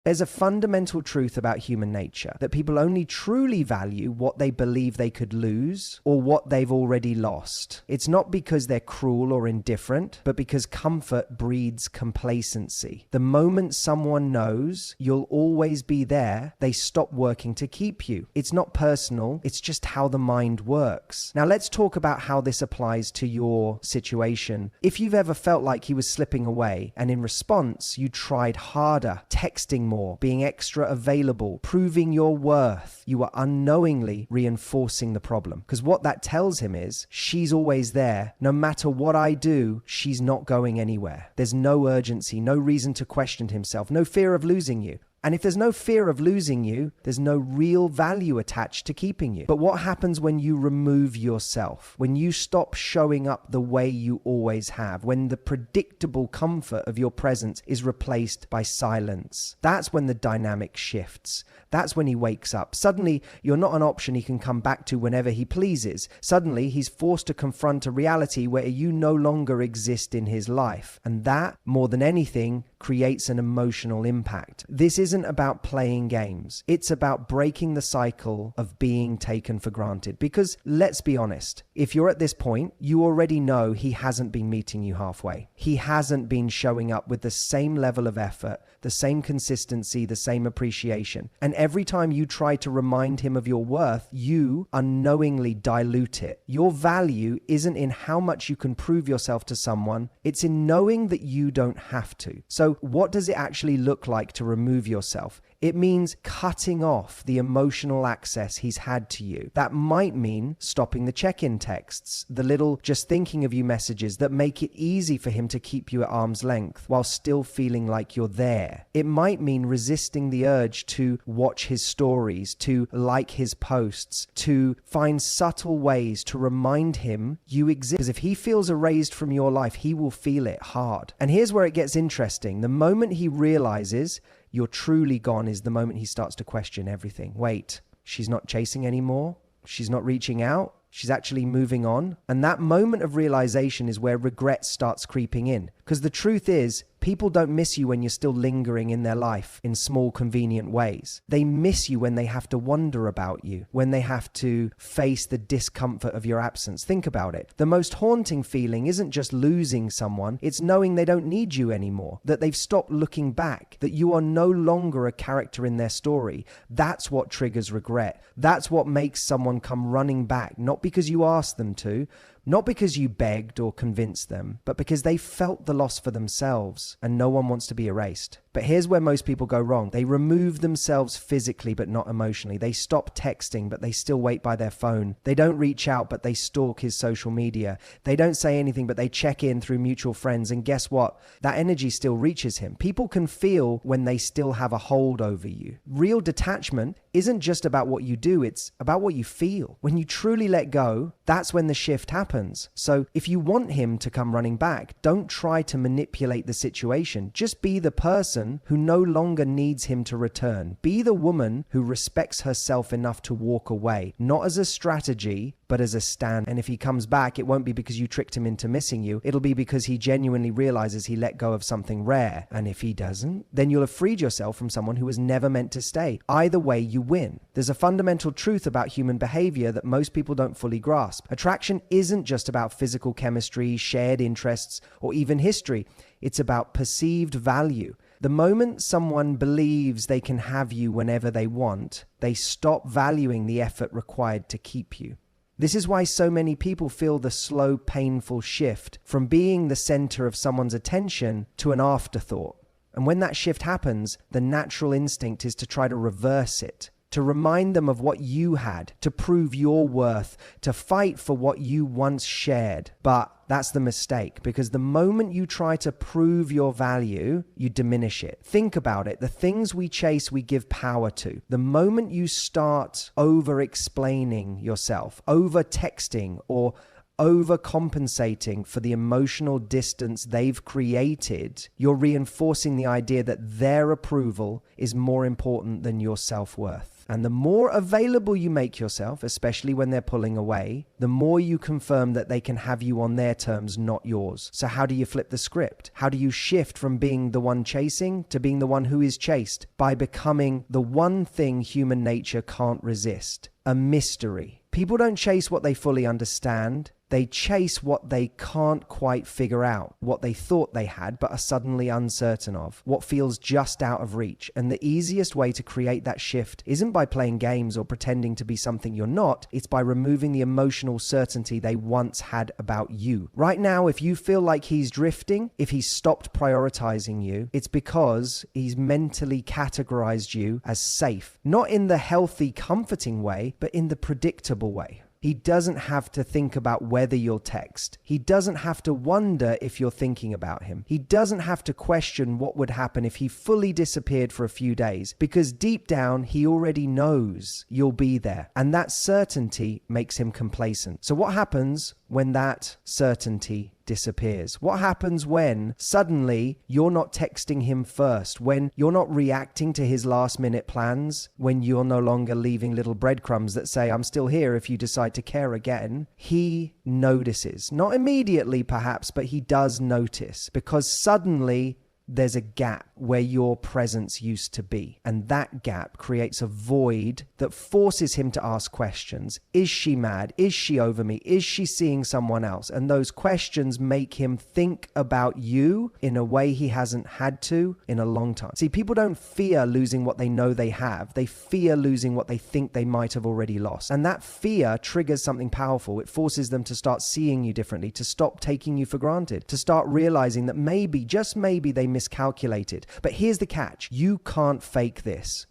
There's a fundamental truth about human nature that people only truly value what they believe they could lose or what they've already lost. It's not because they're cruel or indifferent, but because comfort breeds complacency. The moment someone knows you'll always be there, they stop working to keep you. It's not personal, it's just how the mind works. Now let's talk about how this applies to your situation. If you've ever felt like he was slipping away and in response you tried harder, texting more, being extra available, proving your worth, you are unknowingly reinforcing the problem. Because what that tells him is, she's always there. No matter what I do, she's not going anywhere. There's no urgency, no reason to question himself, no fear of losing you. And if there's no fear of losing you, there's no real value attached to keeping you. But what happens when you remove yourself? When you stop showing up the way you always have? When the predictable comfort of your presence is replaced by silence? That's when the dynamic shifts. That's when he wakes up. Suddenly, you're not an option he can come back to whenever he pleases. Suddenly, he's forced to confront a reality where you no longer exist in his life. And that, more than anything, creates an emotional impact. This isn't about playing games. It's about breaking the cycle of being taken for granted. Because let's be honest, if you're at this point, you already know he hasn't been meeting you halfway. He hasn't been showing up with the same level of effort, the same consistency, the same appreciation. And every time you try to remind him of your worth, you unknowingly dilute it. Your value isn't in how much you can prove yourself to someone. It's in knowing that you don't have to. So what does it actually look like to remove yourself? It means cutting off the emotional access he's had to you. That might mean stopping the check-in texts, the little just thinking of you messages that make it easy for him to keep you at arm's length while still feeling like you're there. It might mean resisting the urge to watch his stories, to like his posts, to find subtle ways to remind him you exist. Because if he feels erased from your life, he will feel it hard. And here's where it gets interesting. The moment he realizes you're truly gone is the moment he starts to question everything. Wait, she's not chasing anymore? She's not reaching out? She's actually moving on? And that moment of realization is where regret starts creeping in. Because the truth is, people don't miss you when you're still lingering in their life in small, convenient ways. They miss you when they have to wonder about you, when they have to face the discomfort of your absence. Think about it. The most haunting feeling isn't just losing someone, it's knowing they don't need you anymore, that they've stopped looking back, that you are no longer a character in their story. That's what triggers regret. That's what makes someone come running back, not because you asked them to, not because you begged or convinced them, but because they felt the loss for themselves, and no one wants to be erased. But here's where most people go wrong. They remove themselves physically, but not emotionally. They stop texting, but they still wait by their phone. They don't reach out, but they stalk his social media. They don't say anything, but they check in through mutual friends. And guess what? That energy still reaches him. People can feel when they still have a hold over you. Real detachment isn't just about what you do, it's about what you feel. When you truly let go, that's when the shift happens. So if you want him to come running back, don't try to manipulate the situation. Just be the person who no longer needs him to return. Be the woman who respects herself enough to walk away, not as a strategy, but as a stand. And if he comes back, it won't be because you tricked him into missing you. It'll be because he genuinely realizes he let go of something rare. And if he doesn't, then you'll have freed yourself from someone who was never meant to stay. Either way, you win. There's a fundamental truth about human behavior that most people don't fully grasp. Attraction isn't just about physical chemistry, shared interests, or even history. It's about perceived value. The moment someone believes they can have you whenever they want, they stop valuing the effort required to keep you. This is why so many people feel the slow, painful shift from being the center of someone's attention to an afterthought. And when that shift happens, the natural instinct is to try to reverse it, to remind them of what you had, to prove your worth, to fight for what you once shared. But that's the mistake, because the moment you try to prove your value, you diminish it. Think about it. The things we chase, we give power to. The moment you start over-explaining yourself, over-texting, or overcompensating for the emotional distance they've created, you're reinforcing the idea that their approval is more important than your self-worth. And the more available you make yourself, especially when they're pulling away, the more you confirm that they can have you on their terms, not yours. So how do you flip the script? How do you shift from being the one chasing to being the one who is chased? By becoming the one thing human nature can't resist: a mystery. People don't chase what they fully understand. They chase what they can't quite figure out, what they thought they had but are suddenly uncertain of, what feels just out of reach. And the easiest way to create that shift isn't by playing games or pretending to be something you're not. It's by removing the emotional certainty they once had about you. Right now, if you feel like he's drifting, if he's stopped prioritizing you, it's because he's mentally categorized you as safe. Not in the healthy, comforting way, but in the predictable way. He doesn't have to think about whether you'll text. He doesn't have to wonder if you're thinking about him. He doesn't have to question what would happen if he fully disappeared for a few days, because deep down, he already knows you'll be there. And that certainty makes him complacent. So what happens when that certainty disappears? What happens when suddenly you're not texting him first, when you're not reacting to his last minute plans, when you're no longer leaving little breadcrumbs that say, I'm still here if you decide to care again? He notices. Not immediately perhaps, but he does notice, because suddenly there's a gap where your presence used to be. And that gap creates a void that forces him to ask questions. Is she mad? Is she over me? Is she seeing someone else? And those questions make him think about you in a way he hasn't had to in a long time. See, people don't fear losing what they know they have. They fear losing what they think they might have already lost. And that fear triggers something powerful. It forces them to start seeing you differently, to stop taking you for granted, to start realizing that maybe, just maybe, they miscalculated. But here's the catch. You can't fake this.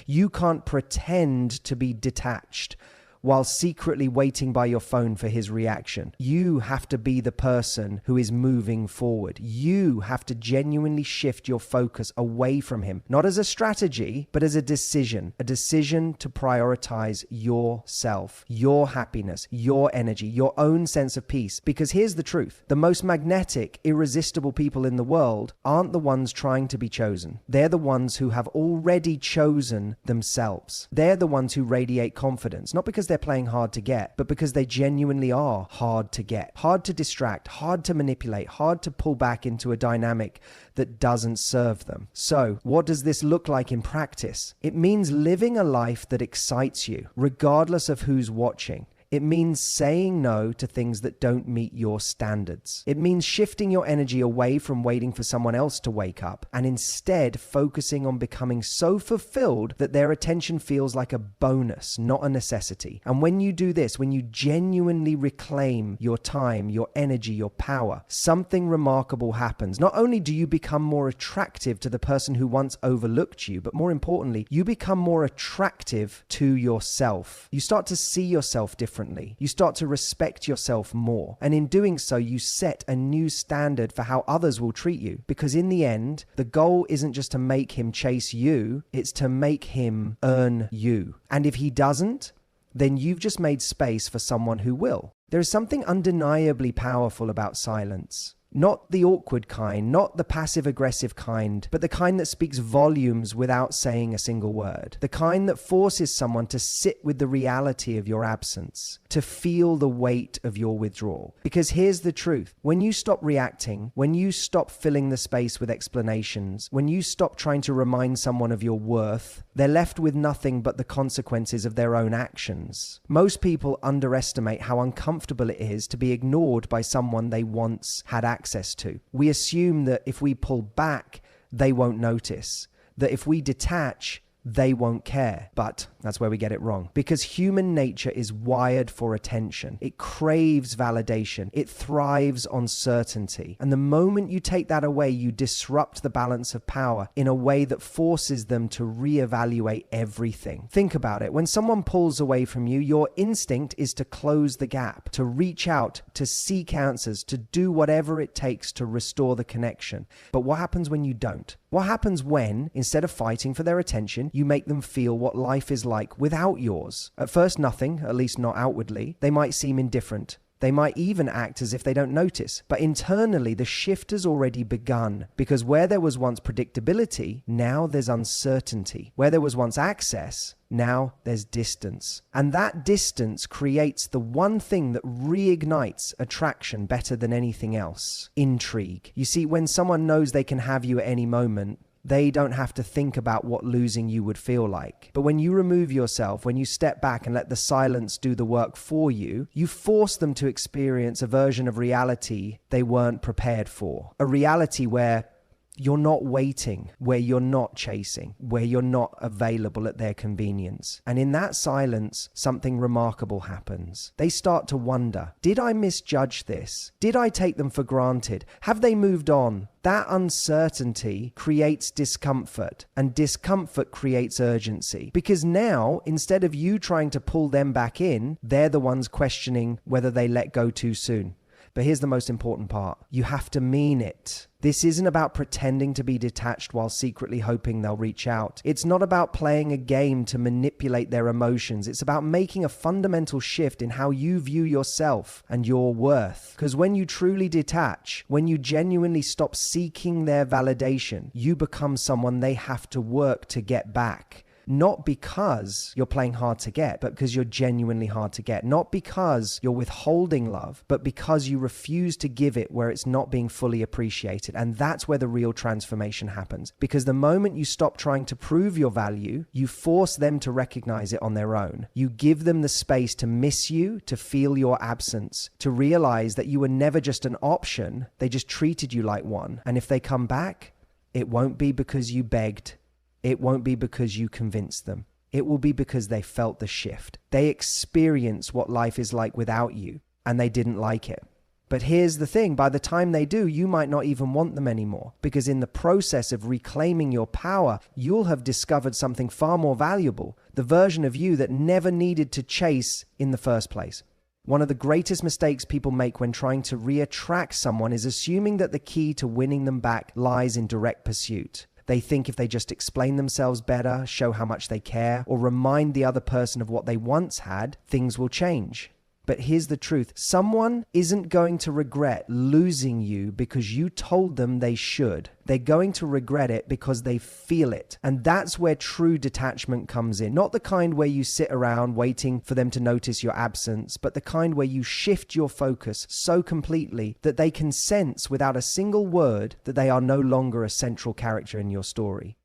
You can't pretend to be detached while secretly waiting by your phone for his reaction. You have to be the person who is moving forward. You have to genuinely shift your focus away from him, not as a strategy, but as a decision to prioritize yourself, your happiness, your energy, your own sense of peace. Because here's the truth. The most magnetic, irresistible people in the world aren't the ones trying to be chosen. They're the ones who have already chosen themselves. They're the ones who radiate confidence, not because they're playing hard to get, but because they genuinely are hard to get, hard to distract, hard to manipulate, hard to pull back into a dynamic that doesn't serve them. So, what does this look like in practice? It means living a life that excites you, regardless of who's watching. It means saying no to things that don't meet your standards. It means shifting your energy away from waiting for someone else to wake up and instead focusing on becoming so fulfilled that their attention feels like a bonus, not a necessity. And when you do this, when you genuinely reclaim your time, your energy, your power, something remarkable happens. Not only do you become more attractive to the person who once overlooked you, but more importantly, you become more attractive to yourself. You start to see yourself differently. You start to respect yourself more. And in doing so, you set a new standard for how others will treat you. Because in the end, the goal isn't just to make him chase you, it's to make him earn you. And if he doesn't, then you've just made space for someone who will. There is something undeniably powerful about silence. Not the awkward kind, not the passive-aggressive kind, but the kind that speaks volumes without saying a single word. The kind that forces someone to sit with the reality of your absence, to feel the weight of your withdrawal. Because here's the truth. When you stop reacting, when you stop filling the space with explanations, when you stop trying to remind someone of your worth, they're left with nothing but the consequences of their own actions. Most people underestimate how uncomfortable it is to be ignored by someone they once had access to. We assume that if we pull back, they won't notice. That if we detach, they won't care. But that's where we get it wrong. Because human nature is wired for attention. It craves validation. It thrives on certainty. And the moment you take that away, you disrupt the balance of power in a way that forces them to reevaluate everything. Think about it. When someone pulls away from you, your instinct is to close the gap, to reach out, to seek answers, to do whatever it takes to restore the connection. But what happens when you don't? What happens when, instead of fighting for their attention, you make them feel what life is like without yours? At first, nothing, at least not outwardly. They might seem indifferent. They might even act as if they don't notice. But internally, the shift has already begun, because where there was once predictability, now there's uncertainty. Where there was once access, now there's distance. And that distance creates the one thing that reignites attraction better than anything else: intrigue. You see, when someone knows they can have you at any moment, they don't have to think about what losing you would feel like. But when you remove yourself, when you step back and let the silence do the work for you, you force them to experience a version of reality they weren't prepared for. A reality where you're not waiting, where you're not chasing, where you're not available at their convenience. And in that silence, something remarkable happens. They start to wonder, did I misjudge this? Did I take them for granted? Have they moved on? That uncertainty creates discomfort, and discomfort creates urgency. Because now, instead of you trying to pull them back in, they're the ones questioning whether they let go too soon. But here's the most important part. You have to mean it. This isn't about pretending to be detached while secretly hoping they'll reach out. It's not about playing a game to manipulate their emotions. It's about making a fundamental shift in how you view yourself and your worth. Because when you truly detach, when you genuinely stop seeking their validation, you become someone they have to work to get back. Not because you're playing hard to get, but because you're genuinely hard to get. Not because you're withholding love, but because you refuse to give it where it's not being fully appreciated. And that's where the real transformation happens. Because the moment you stop trying to prove your value, you force them to recognize it on their own. You give them the space to miss you, to feel your absence, to realize that you were never just an option. They just treated you like one. And if they come back, it won't be because you begged. It won't be because you convinced them. It will be because they felt the shift. They experienced what life is like without you, and they didn't like it. But here's the thing, by the time they do, you might not even want them anymore, because in the process of reclaiming your power, you'll have discovered something far more valuable, the version of you that never needed to chase in the first place. One of the greatest mistakes people make when trying to reattract someone is assuming that the key to winning them back lies in direct pursuit. They think if they just explain themselves better, show how much they care, or remind the other person of what they once had, things will change. But here's the truth. Someone isn't going to regret losing you because you told them they should. They're going to regret it because they feel it. And that's where true detachment comes in. Not the kind where you sit around waiting for them to notice your absence, but the kind where you shift your focus so completely that they can sense without a single word that they are no longer a central character in your story.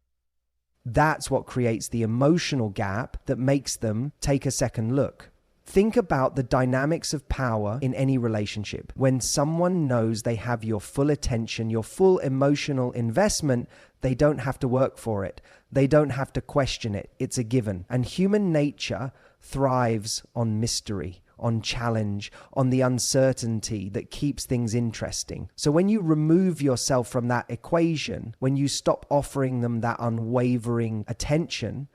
That's what creates the emotional gap that makes them take a second look. Think about the dynamics of power in any relationship. When someone knows they have your full attention, your full emotional investment, they don't have to work for it. They don't have to question it. It's a given. And human nature thrives on mystery, on challenge, on the uncertainty that keeps things interesting. So when you remove yourself from that equation, when you stop offering them that unwavering attention,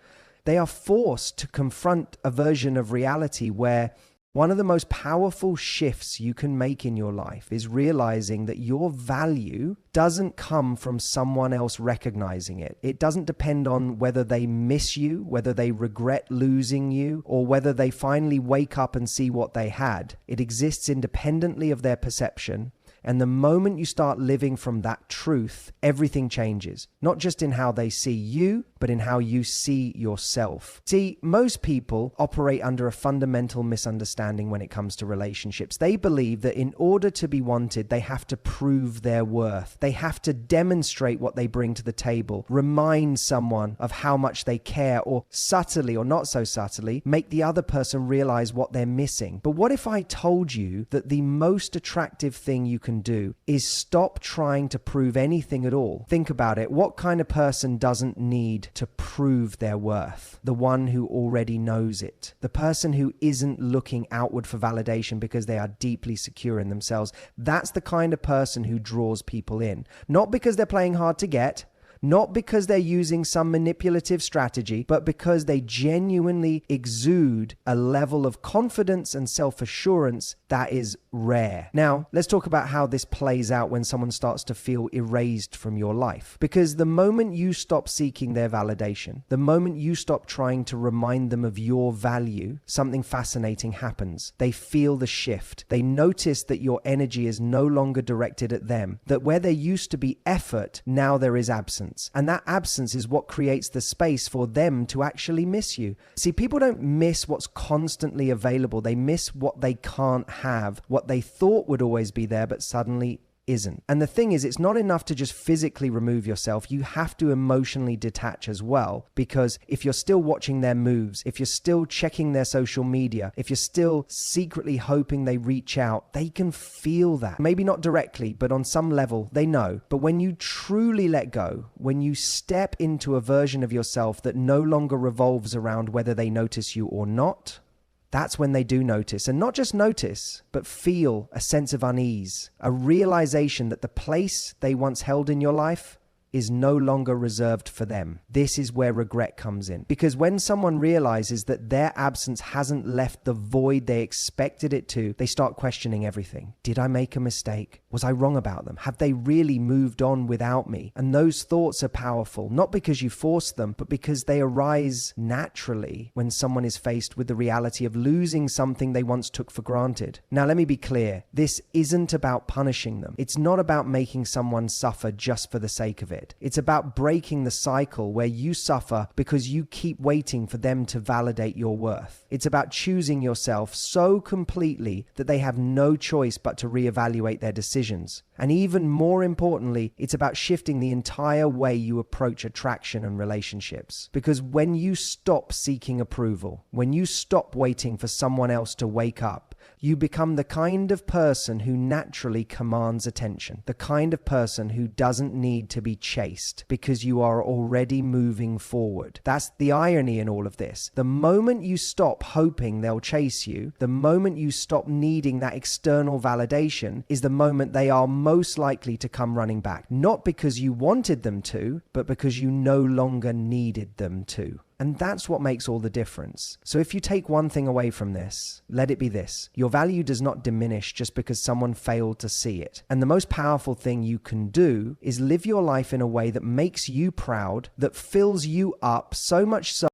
they are forced to confront a version of reality where one of the most powerful shifts you can make in your life is realizing that your value doesn't come from someone else recognizing it. It doesn't depend on whether they miss you, whether they regret losing you, or whether they finally wake up and see what they had. It exists independently of their perception. And the moment you start living from that truth, everything changes. Not just in how they see you, but in how you see yourself. See, most people operate under a fundamental misunderstanding when it comes to relationships. They believe that in order to be wanted, they have to prove their worth. They have to demonstrate what they bring to the table, remind someone of how much they care, or subtly or not so subtly, make the other person realize what they're missing. But what if I told you that the most attractive thing you can do is stop trying to prove anything at all? Think about it. What kind of person doesn't need to prove their worth? The one who already knows it. The person who isn't looking outward for validation because they are deeply secure in themselves. That's the kind of person who draws people in. Not because they're playing hard to get, not because they're using some manipulative strategy, but because they genuinely exude a level of confidence and self-assurance that is rare. Now, let's talk about how this plays out when someone starts to feel erased from your life. Because the moment you stop seeking their validation, the moment you stop trying to remind them of your value, something fascinating happens. They feel the shift. They notice that your energy is no longer directed at them, that where there used to be effort, now there is absence. And that absence is what creates the space for them to actually miss you. See, people don't miss what's constantly available. They miss what they can't have, what they thought would always be there, but suddenly isn't. And the thing is, it's not enough to just physically remove yourself. You have to emotionally detach as well, because if you're still watching their moves, if you're still checking their social media, if you're still secretly hoping they reach out, they can feel that. Maybe not directly, but on some level they know. But when you truly let go, when you step into a version of yourself that no longer revolves around whether they notice you or not, that's when they do notice, and not just notice, but feel a sense of unease, a realization that the place they once held in your life is no longer reserved for them. This is where regret comes in. Because when someone realizes that their absence hasn't left the void they expected it to, they start questioning everything. Did I make a mistake? Was I wrong about them? Have they really moved on without me? And those thoughts are powerful, not because you force them, but because they arise naturally when someone is faced with the reality of losing something they once took for granted. Now, let me be clear. This isn't about punishing them. It's not about making someone suffer just for the sake of it. It's about breaking the cycle where you suffer because you keep waiting for them to validate your worth. It's about choosing yourself so completely that they have no choice but to reevaluate their decisions. And even more importantly, it's about shifting the entire way you approach attraction and relationships. Because when you stop seeking approval, when you stop waiting for someone else to wake up, you become the kind of person who naturally commands attention, the kind of person who doesn't need to be chased because you are already moving forward. That's the irony in all of this. The moment you stop hoping they'll chase you, the moment you stop needing that external validation, is the moment they are most likely to come running back. Not because you wanted them to, but because you no longer needed them to. And that's what makes all the difference. So if you take one thing away from this, let it be this: your value does not diminish just because someone failed to see it. And the most powerful thing you can do is live your life in a way that makes you proud, that fills you up so much so